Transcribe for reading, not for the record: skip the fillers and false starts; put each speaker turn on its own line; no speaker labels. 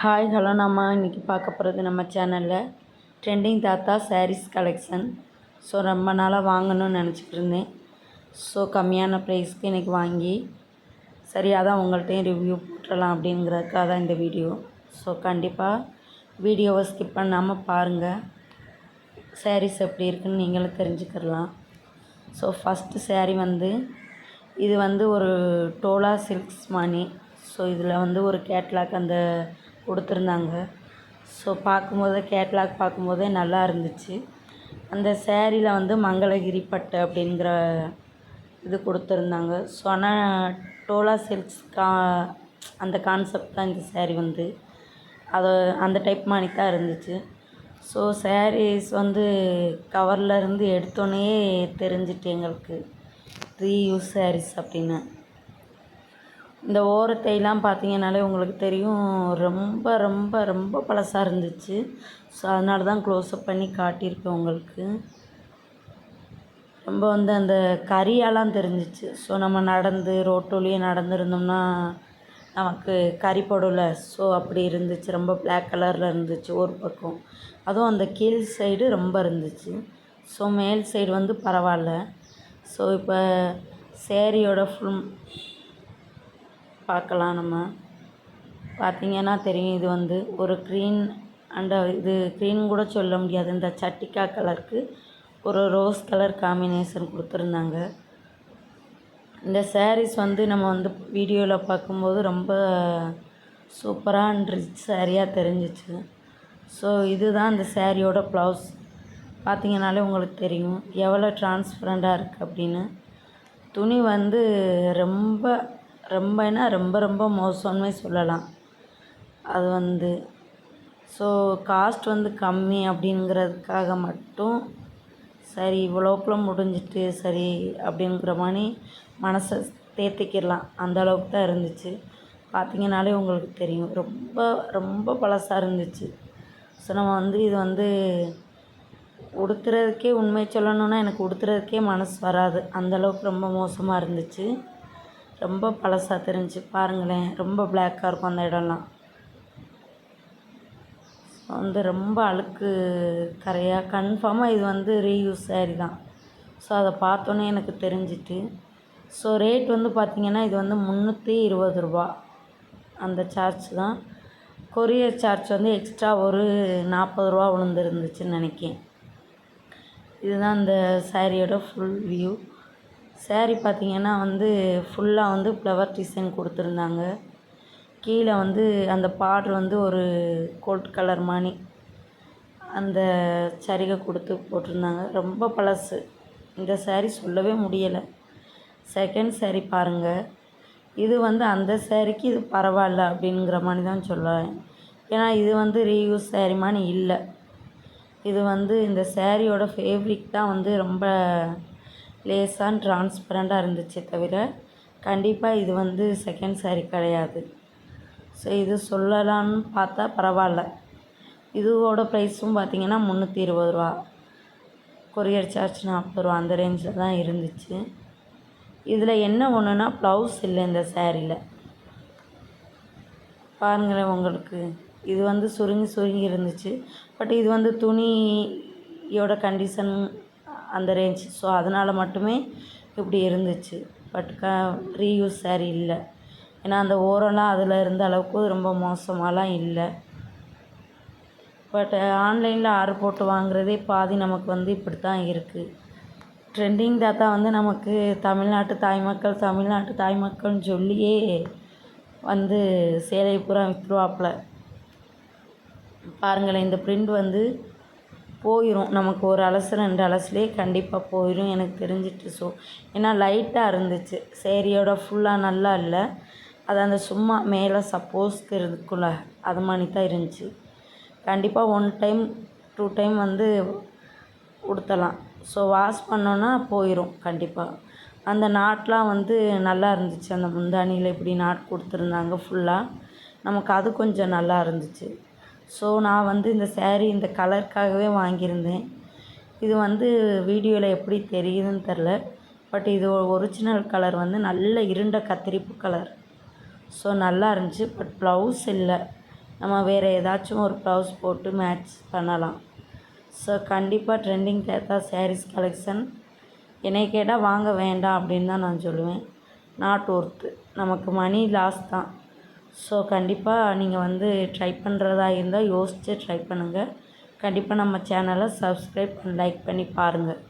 Hi hello நம்ம இன்றைக்கி பார்க்க போகிறது நம்ம சேனலில் ட்ரெண்டிங் தாத்தா சாரீஸ் கலெக்ஷன். ஸோ ரொம்ப நாளாக வாங்கணும்னு நினச்சிட்டு இருந்தேன். ஸோ கம்மியான ப்ரைஸ்க்கு இன்றைக்கி வாங்கி சரியாக தான் உங்கள்கிட்டையும் ரிவ்யூ போட்டுடலாம் அப்படிங்கிறதுக்காக தான் இந்த வீடியோ. ஸோ கண்டிப்பாக வீடியோவை ஸ்கிப் பண்ணாமல் பாருங்கள். சாரீஸ் எப்படி இருக்குன்னு நீங்களும் தெரிஞ்சுக்கிடலாம். ஸோ ஃபஸ்ட்டு சாரீ இது ஒரு டோலா சில்க்ஸ் மணி. ஸோ இதில் ஒரு கேட்லாக் கொடுத்துருந்தாங்க. ஸோ கேட்லாக் பார்க்கும்போதே நல்லா இருந்துச்சு. அந்த சேரீயில் மங்களகிரி பட்டு அப்படிங்கிற இது கொடுத்துருந்தாங்க. ஸோ ஆனால் டோலா சில்க்ஸ் அந்த கான்செப்ட் தான் இந்த சேரீ அது அந்த டைப் மாதிரி தான் இருந்துச்சு. ஸோ சாரீஸ் கவரில் இருந்து எடுத்தோன்னே தெரிஞ்சிட்டு எங்களுக்கு ரீயூஸ் சாரீஸ் அப்படின்னு. இந்த ஓரத்தையெல்லாம் பார்த்தீங்கன்னாலே உங்களுக்கு தெரியும், ரொம்ப ரொம்ப ரொம்ப பழசாக இருந்துச்சு. ஸோ அதனால தான் க்ளோஸ்அப் பண்ணி காட்டியிருப்பேன் உங்களுக்கு. ரொம்ப அந்த கரியாலாம் தெரிஞ்சிச்சு. ஸோ நம்ம ரோட்டோலியே நடந்துருந்தோம்னா நமக்கு கறி படல. ஸோ அப்படி இருந்துச்சு. ரொம்ப பிளாக் கலரில் இருந்துச்சு ஒரு பக்கம். அதுவும் அந்த கீழ் சைடு ரொம்ப இருந்துச்சு. ஸோ மேல் சைடு பரவாயில்ல. ஸோ இப்போ சேரீயோட ஃபுல் பார்க்கலாம். நம்ம பார்த்திங்கன்னா தெரியும், இது ஒரு க்ரீன் இது க்ரீன் கூட சொல்ல முடியாது, இந்த சட்டிக்கா கலருக்கு ஒரு ரோஸ் கலர் காம்பினேஷன் கொடுத்துருந்தாங்க. இந்த சாரீஸ் நம்ம வீடியோவில் பார்க்கும்போது ரொம்ப சூப்பராக அண்ட் ரிச் சாரியாக தெரிஞ்சிச்சு. ஸோ இதுதான் இந்த சாரியோட ப்ளவுஸ். பார்த்திங்கனாலே உங்களுக்கு தெரியும் எவ்வளோ ட்ரான்ஸ்பரண்ட்டாக இருக்குது அப்படின்னு. துணி ரொம்ப ரொம்பனா ரொம்ப ரொம்ப மோசம்னே சொல்லலாம். அது ஸோ காஸ்ட் கம்மி அப்படிங்கிறதுக்காக மட்டும் சரி இவ்வளோக்குள்ள முடிஞ்சிட்டு சரி அப்படிங்கிற மாதிரி மனசை தேர்த்திக்கிடலாம். அந்த அளவுக்கு தான் இருந்துச்சு. பார்த்திங்கனாலே உங்களுக்கு தெரியும் ரொம்ப ரொம்ப பழசாக இருந்துச்சு. ஸோ நம்ம இது உடுத்துறதுக்கே உண்மை சொல்லணுன்னா எனக்கு உடுத்துறதுக்கே மனசு வராது. அந்தளவுக்கு ரொம்ப மோசமாக இருந்துச்சு. ரொம்ப பழசாக தெரிஞ்சு பாருங்களேன். ரொம்ப பிளாக்காக இருக்கும் அந்த இடம்லாம். ரொம்ப அழுக்கு கரையாக கன்ஃபார்மாக இது ரீயூஸ் சாரீ தான். ஸோ அதை பார்த்தோன்னே எனக்கு தெரிஞ்சிட்டு. ஸோ ரேட் பார்த்திங்கன்னா இது 320 ரூபா அந்த சார்ஜ் தான். கொரியர் சார்ஜ் எக்ஸ்ட்ரா ஒரு 40 ரூபா விழுந்துருந்துச்சுன்னு நினைக்கிறேன். இதுதான் இந்த சாரியோட ஃபுல் வியூ. சாரீ பார்த்திங்கன்னா ஃபுல்லாக ஃப்ளவர் டிசைன் கொடுத்துருந்தாங்க. கீழே அந்த பார்டர் ஒரு கோல்ட் கலர் மாதிரி அந்த சரிகை கொடுத்து போட்டிருந்தாங்க. ரொம்ப பழசு இந்த சாரீ, சொல்லவே முடியலை. செகண்ட் சாரீ பாருங்கள். இது அந்த சாரீக்கு இது பரவாயில்ல அப்படிங்கிற மாதிரி தான் சொல்லுவேன். ஏன்னா இது ரீயூஸ் சாரீ மாதிரி இல்லை. இது இந்த சாரியோட ஃபேப்ரிக் தான் ரொம்ப லேசாக ட்ரான்ஸ்பரண்ட்டாக இருந்துச்சு தவிர கண்டிப்பாக இது செகண்ட் சாரீ கிடையாது. ஸோ இது சொல்லலான்னு பார்த்தா பரவாயில்ல. இதோட ப்ரைஸும் பார்த்திங்கன்னா 320 ரூபா, கொரியர் சார்ஜ் 40 ரூபா, அந்த ரேஞ்சில் தான் இருந்துச்சு. இதில் என்ன ஒன்றுனா ப்ளவுஸ் இல்லை இந்த சாரியில். பாருங்களேன் உங்களுக்கு இது சுருங்கி சுருங்கி இருந்துச்சு. பட் இது துணியோட கண்டிஷன் அந்த ரேஞ்ச். ஸோ அதனால் மட்டுமே இப்படி இருந்துச்சு. பட் ரீயூஸ் சாரீ இல்லை. ஏன்னா அந்த ஓரம்லாம் அதில் இருந்த அளவுக்கு ரொம்ப மோசமாலாம் இல்லை. பட் ஆன்லைனில் ஆர்டர் போட்டு வாங்குறதே பாதி நமக்கு இப்படி தான் இருக்குது. ட்ரெண்டிங் தாத்தா நமக்கு தமிழ்நாட்டு தாய்மக்கள்னு சொல்லியே சேலை பூரா விற்றுருவாப்புல. பாருங்களேன், இந்த பிரிண்ட் போயிடும். நமக்கு ஒரு அலசு 2 அலசுலேயே கண்டிப்பாக போயிடும் எனக்கு தெரிஞ்சிட்டு. ஸோ ஏன்னா லைட்டாக இருந்துச்சு. சேரீயோட ஃபுல்லாக நல்லா இல்லை. அது அந்த சும்மா மேலே சப்போஸ்க்கு இருக்குல்ல, அது மாதிரி தான் இருந்துச்சு. கண்டிப்பாக 1 டைம் 2 டைம் உடுத்தலாம். ஸோ வாஷ் பண்ணோன்னா போயிடும் கண்டிப்பாக. அந்த நாட்லாம் நல்லா இருந்துச்சு. அந்த முந்தானியில் இப்படி நாட் கொடுத்துருந்தாங்க ஃபுல்லாக. நமக்கு அது கொஞ்சம் நல்லா இருந்துச்சு. ஸோ நான் இந்த சாரீ இந்த கலருக்காகவே வாங்கியிருந்தேன். இது வீடியோவில் எப்படி தெரியுதுன்னு தெரில. பட் இது ஒரிஜினல் கலர் நல்ல இருண்ட கத்திரிப்பு கலர். ஸோ நல்லா இருந்துச்சு. பட் ப்ளவுஸ் இல்லை. நம்ம வேறு ஏதாச்சும் ஒரு ப்ளவுஸ் போட்டு மேட்ச் பண்ணலாம். ஸோ கண்டிப்பாக ட்ரெண்டிங் கேத்தா சாரீஸ் கலெக்ஷன் என்னை கேட்டால் வாங்க வேண்டாம் அப்படின்னு தான் நான் சொல்லுவேன். நாட் ஒர்த்து, நமக்கு மணி லாஸ் தான். ஸோ கண்டிப்பாக நீங்கள் வந்து ட்ரை பண்ணுறதா இருந்தால் யோசித்து ட்ரை பண்ணுங்கள். கண்டிப்பாக நம்ம சேனலை சப்ஸ்கிரைப் லைக் பண்ணி பாருங்கள்.